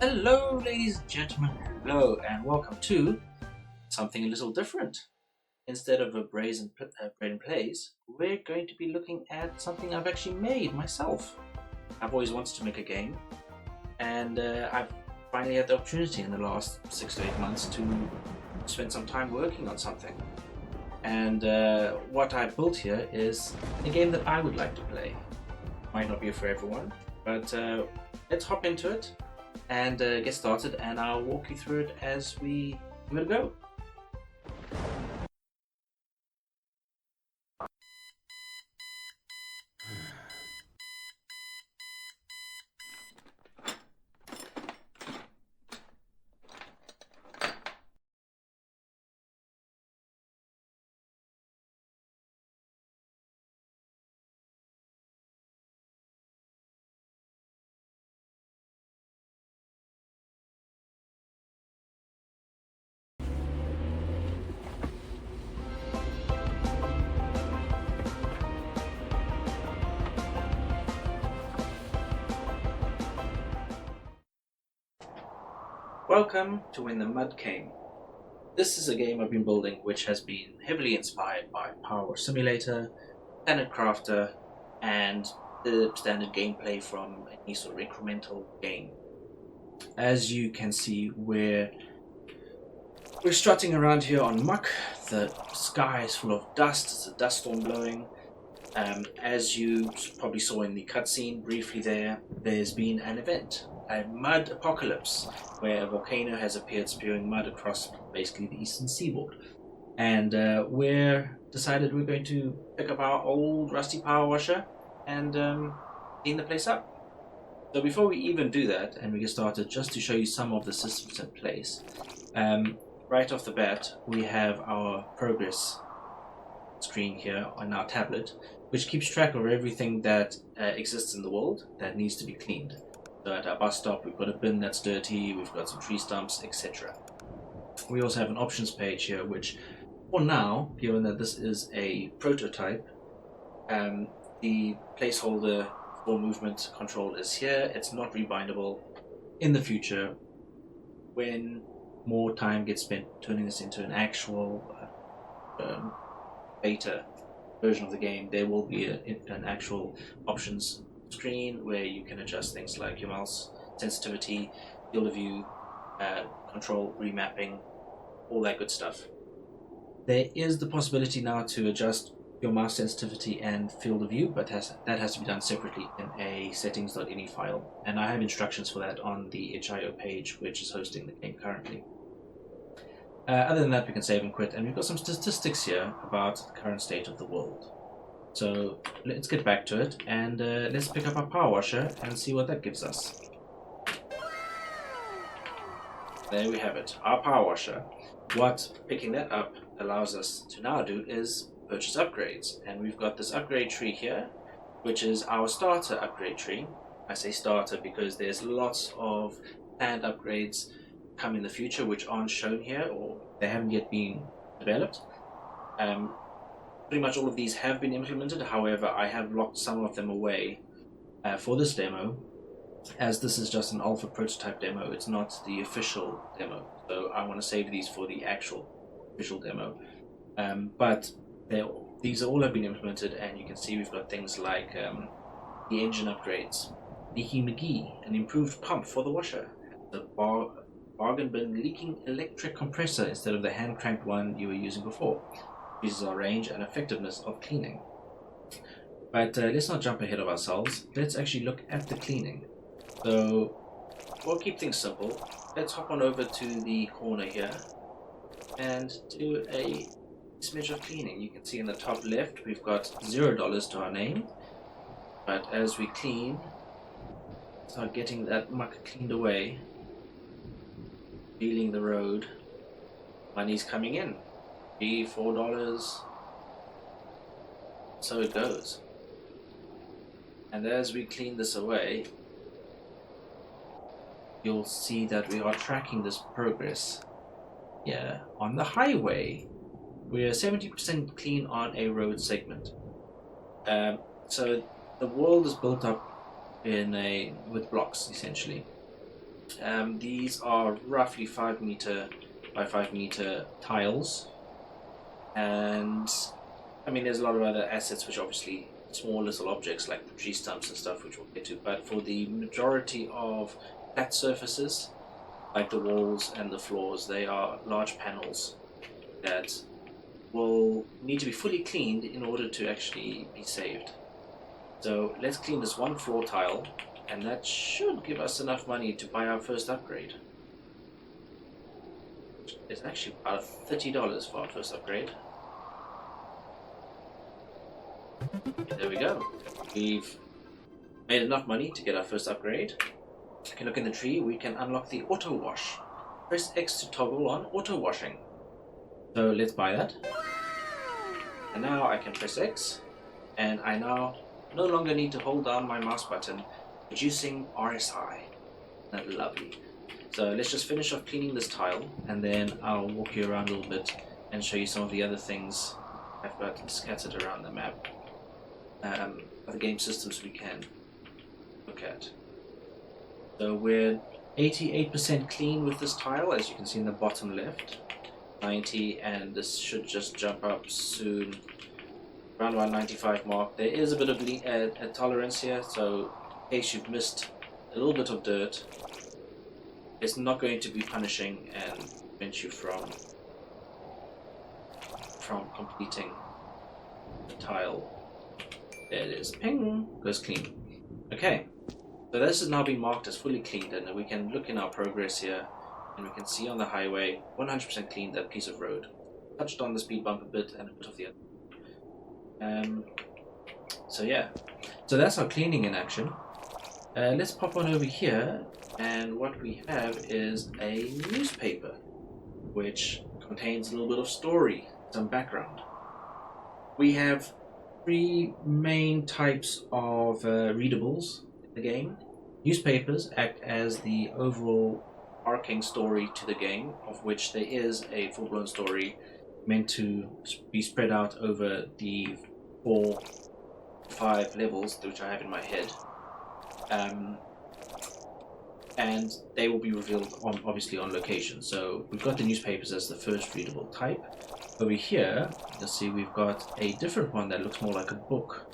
Hello, ladies and gentlemen. Hello, and welcome to something a little different. Instead of a brazen plays, we're going to be looking at something I've actually made myself. I've always wanted to make a game, and I've finally had the opportunity in the last 6 to 8 months to spend some time working on something. And what I built here is a game that I would like to play. Might not be for everyone, but let's hop into it and get started, and I'll walk you through it as we give it a go. Welcome to When the Mud Came. This is a game I've been building which has been heavily inspired by Powerwash Simulator, Planet Crafter, and the standard gameplay from any sort of incremental game. As you can see, we're strutting around here on muck. The sky is full of dust. It's a dust storm blowing. As you probably saw in the cutscene briefly there's been an event, a mud apocalypse, where a volcano has appeared spewing mud across basically the eastern seaboard. And we're decided we're going to pick up our old rusty power washer and clean the place up. So before we even do that and we get started, just to show you some of the systems in place, right off the bat we have our progress screen here on our tablet, which keeps track of everything that exists in the world that needs to be cleaned. So at our bus stop we've got a bin that's dirty, we've got some tree stumps, etc. We also have an options page here, which for now, given that this is a prototype, the placeholder for movement control is here. It's not rebindable. In the future, when more time gets spent turning this into an actual beta version of the game, there will be an actual options screen where you can adjust things like your mouse sensitivity, field of view, control remapping, all that good stuff. There is the possibility now to adjust your mouse sensitivity and field of view, but that has to be done separately in a settings.ini file, and I have instructions for that on the itch.io page, which is hosting the game currently. Other than that, we can save and quit, and we've got some statistics here about the current state of the world. So let's get back to it, and let's pick up our power washer and see what that gives us. There we have it, our power washer. What picking that up allows us to now do is purchase upgrades, and we've got this upgrade tree here, which is our starter upgrade tree. I say starter because there's lots of planned upgrades come in the future which aren't shown here, or they haven't yet been developed. Pretty much all of these have been implemented. However, I have locked some of them away for this demo, as this is just an alpha prototype demo. It's not the official demo, so I want to save these for the actual official demo. But these all have been implemented, and you can see we've got things like the engine upgrades, Leaky McGee, an improved pump for the washer, the bargain bin leaking electric compressor instead of the hand cranked one you were using before. Increases our range and effectiveness of cleaning. But let's not jump ahead of ourselves. Let's actually look at the cleaning. So we'll keep things simple. Let's hop on over to the corner here and do a smidge of cleaning. You can see in the top left we've got $0 to our name, but as we clean, start getting that muck cleaned away, feeling the road, money's coming in. $4, so it goes. And as we clean this away, you'll see that we are tracking this progress. Yeah, on the highway, we're 70% clean on a road segment. So the world is built up with blocks essentially. These are roughly 5 meter by 5 meter tiles, and I mean there's a lot of other assets which obviously small little objects like the tree stumps and stuff which we'll get to, but for the majority of flat surfaces like the walls and the floors, they are large panels that will need to be fully cleaned in order to actually be saved. So let's clean this one floor tile, and that should give us enough money to buy our first upgrade. It's actually about $30 for our first upgrade. There we go. We've made enough money to get our first upgrade. If you can look in the tree, we can unlock the auto wash. Press X to toggle on auto washing. So let's buy that. And now I can press X, and I now no longer need to hold down my mouse button, reducing RSI. That's lovely. So let's just finish off cleaning this tile, and then I'll walk you around a little bit and show you some of the other things I've got scattered around the map. Other game systems we can look at. So we're 88% clean with this tile, as you can see in the bottom left. 90, and this should just jump up soon, around about 95 mark. There is a bit of a tolerance here, so in case you've missed a little bit of dirt, it's not going to be punishing and prevent you from completing the tile. There it is. Ping! Goes clean. Okay, so this has now been marked as fully cleaned, and we can look in our progress here, and we can see on the highway 100% cleaned that piece of road. Touched on the speed bump a bit and a bit of the other. So yeah, so that's our cleaning in action. Let's pop on over here, and what we have is a newspaper which contains a little bit of story, some background. We have three main types of readables in the game. Newspapers act as the overall arcing story to the game, of which there is a full-blown story meant to be spread out over the 4-5 levels which I have in my head, and they will be revealed obviously on location. So we've got the newspapers as the first readable type. Over here you'll see we've got a different one that looks more like a book,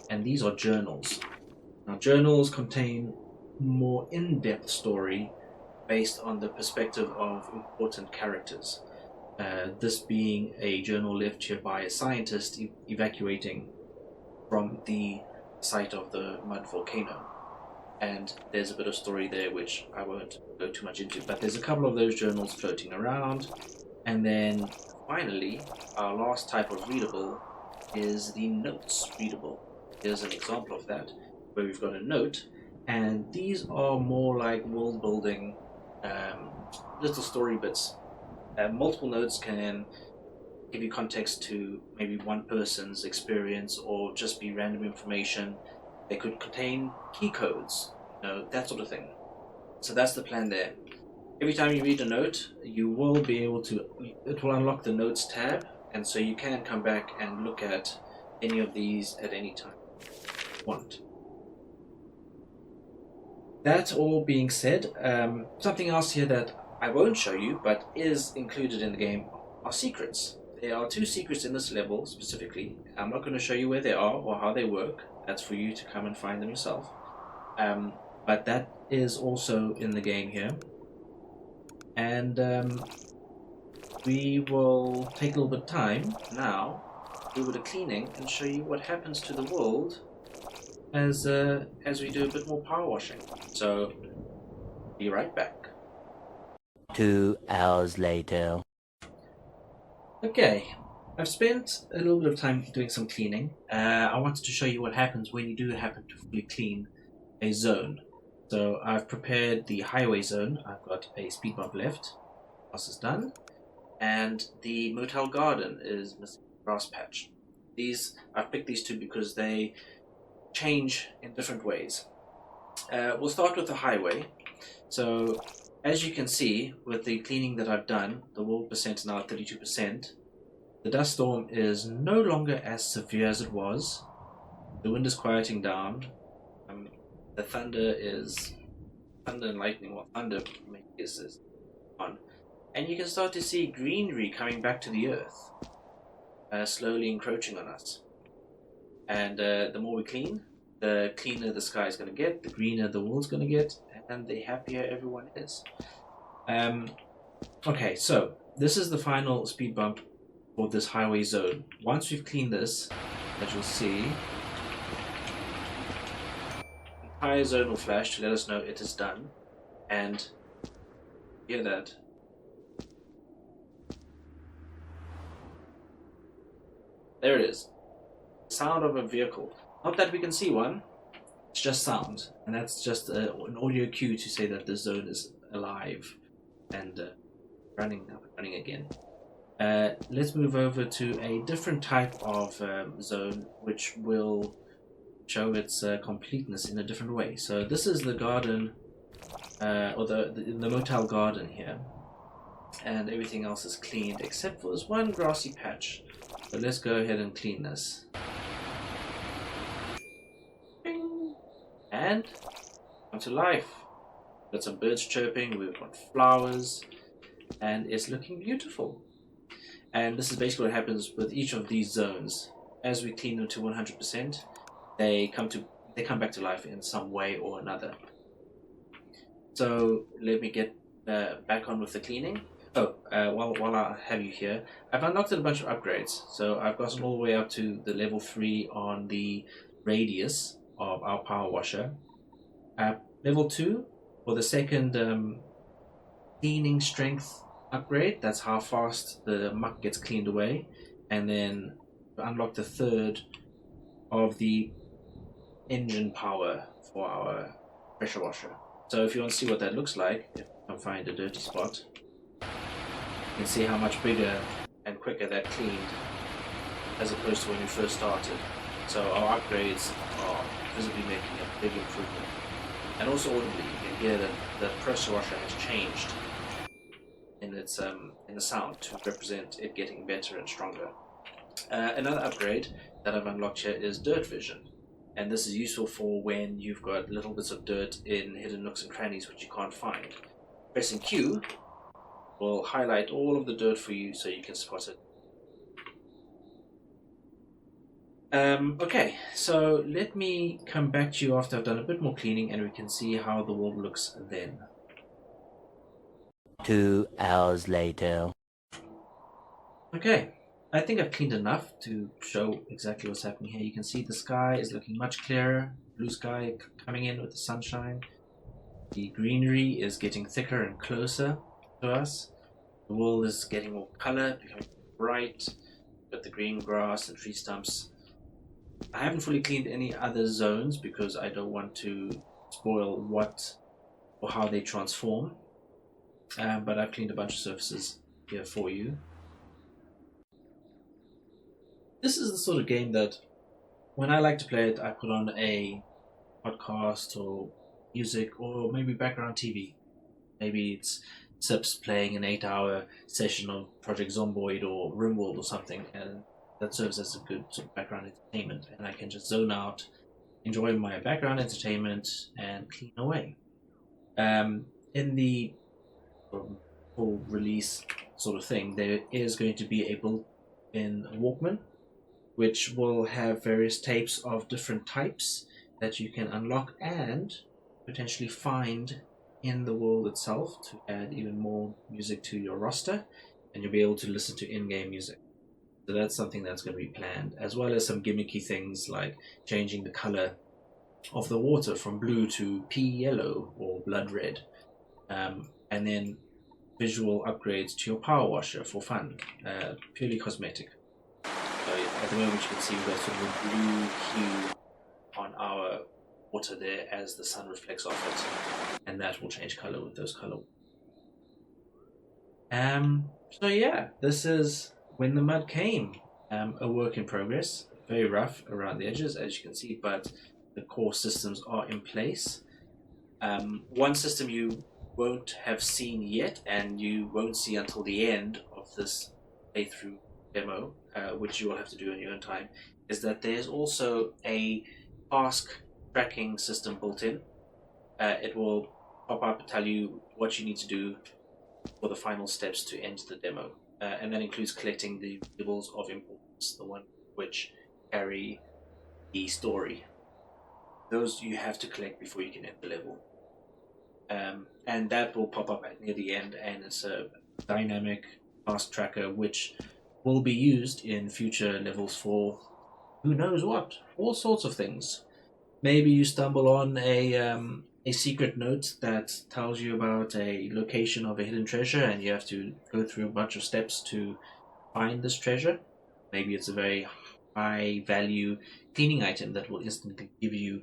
and these are journals. Now journals contain more in-depth story based on the perspective of important characters. This being a journal left here by a scientist evacuating from the site of the mud volcano. And there's a bit of story there which I won't go too much into, but there's a couple of those journals floating around. And then finally, our last type of readable is the notes readable. Here's an example of that, where we've got a note, and these are more like world building little story bits. Multiple notes can give you context to maybe one person's experience, or just be random information. They could contain key codes, that sort of thing. So that's the plan there. Every time you read a note, you will be able to, it will unlock the notes tab, and so you can come back and look at any of these at any time you want. That all being said, something else here that I won't show you, but is included in the game, are secrets. There are 2 secrets in this level specifically. I'm not going to show you where they are or how they work. That's for you to come and find them yourself. But that is also in the game here. And we will take a little bit of time now, do a bit of cleaning, and show you what happens to the world as we do a bit more power washing. So, be right back. 2 hours later. Okay, I've spent a little bit of time doing some cleaning. I wanted to show you what happens when you do happen to fully clean a zone. So I've prepared the highway zone. I've got a speed bump left. House is done. And the motel garden is missing a grass patch. I've picked these 2 because they change in different ways. We'll start with the highway. So as you can see, with the cleaning that I've done, the wall percent is now at 32%. The dust storm is no longer as severe as it was. The wind is quieting down. The thunder is thunder and lightning, or thunder is on, and you can start to see greenery coming back to the earth, slowly encroaching on us. And the more we clean, the cleaner the sky is going to get, the greener the world's going to get, and the happier everyone is. Okay, so this is the final speed bump for this highway zone. Once we've cleaned this, as you'll see, the entire zone will flash to let us know it is done. And hear that. There it is. Sound of a vehicle. Not that we can see one, it's just sound. And that's just an audio cue to say that the zone is alive and running again. Let's move over to a different type of zone, which will show its completeness in a different way. So this is the garden, or the motel garden here, and everything else is cleaned except for this one grassy patch. So let's go ahead and clean this. Bing. And come to life. We've got some birds chirping, we've got flowers, and it's looking beautiful. And this is basically what happens with each of these zones. As we clean them to 100%, they come back to life in some way or another. So let me get back on with the cleaning. While I have you here, I've unlocked a bunch of upgrades. So I've gotten all the way up to the level 3 on the radius of our power washer. Level 2 for the second cleaning strength upgrade. That's how fast the muck gets cleaned away. And then unlock the third of the engine power for our pressure washer. So if you want to see what that looks like, if I can find a dirty spot, you can see how much bigger and quicker that cleaned as opposed to when we first started. So our upgrades are visibly making a big improvement. And also audibly, you can hear that the pressure washer has changed in its in the sound to represent it getting better and stronger. Another upgrade that I've unlocked here is dirt vision. And this is useful for when you've got little bits of dirt in hidden nooks and crannies which you can't find. Pressing Q will highlight all of the dirt for you so you can spot it. Okay, so let me come back to you after I've done a bit more cleaning and we can see how the world looks then. 2 hours later. Okay, I think I've cleaned enough to show exactly what's happening here. You can see the sky is looking much clearer, blue sky coming in with the sunshine. The greenery is getting thicker and closer to us. The world is getting more color, becoming bright, with the green grass and tree stumps. I haven't fully cleaned any other zones because I don't want to spoil what or how they transform. But I've cleaned a bunch of surfaces here for you. This is the sort of game that when I like to play it, I put on a podcast or music or maybe background TV. Maybe it's Sips playing an 8-hour session of Project Zomboid or RimWorld or something, and that serves as a good sort of background entertainment, and I can just zone out, enjoy my background entertainment, and clean away. In the full release sort of thing, there is going to be a built-in Walkman, which will have various tapes of different types that you can unlock and potentially find in the world itself to add even more music to your roster, and you'll be able to listen to in-game music. So that's something that's going to be planned, as well as some gimmicky things like changing the color of the water from blue to pea yellow or blood red, and then visual upgrades to your power washer for fun, purely cosmetic. So at the moment you can see we've got sort of a blue hue on our water there as the sun reflects off it, and that will change color with those color. So yeah, this is When the Mud Came, a work in progress, very rough around the edges as you can see, but the core systems are in place. One system you won't have seen yet and you won't see until the end of this playthrough demo, which you will have to do in your own time, is that there's also a task tracking system built in. It will pop up and tell you what you need to do for the final steps to enter the demo. And that includes collecting the variables of importance, the one which carry the story. Those you have to collect before you can enter the level. And that will pop up near the end, and it's a dynamic task tracker which will be used in future levels for who knows what, all sorts of things. Maybe you stumble on a secret note that tells you about a location of a hidden treasure, and you have to go through a bunch of steps to find this treasure. Maybe it's a very high value cleaning item that will instantly give you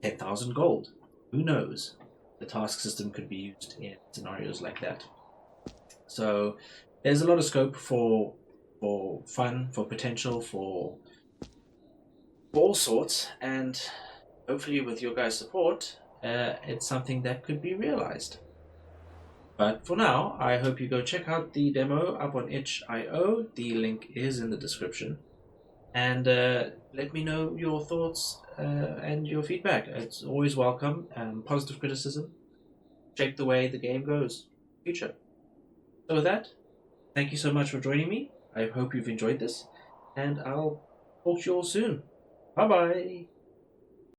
10,000 gold. Who knows? The task system could be used in scenarios like that. So there's a lot of scope for fun, for potential, for all sorts, and hopefully with your guys' support, it's something that could be realized. But for now, I hope you go check out the demo up on itch.io. The link is in the description. And let me know your thoughts and your feedback. It's always welcome. Positive criticism. Shape the way the game goes. Future. So with that, thank you so much for joining me. I hope you've enjoyed this. And I'll talk to you all soon. Bye bye.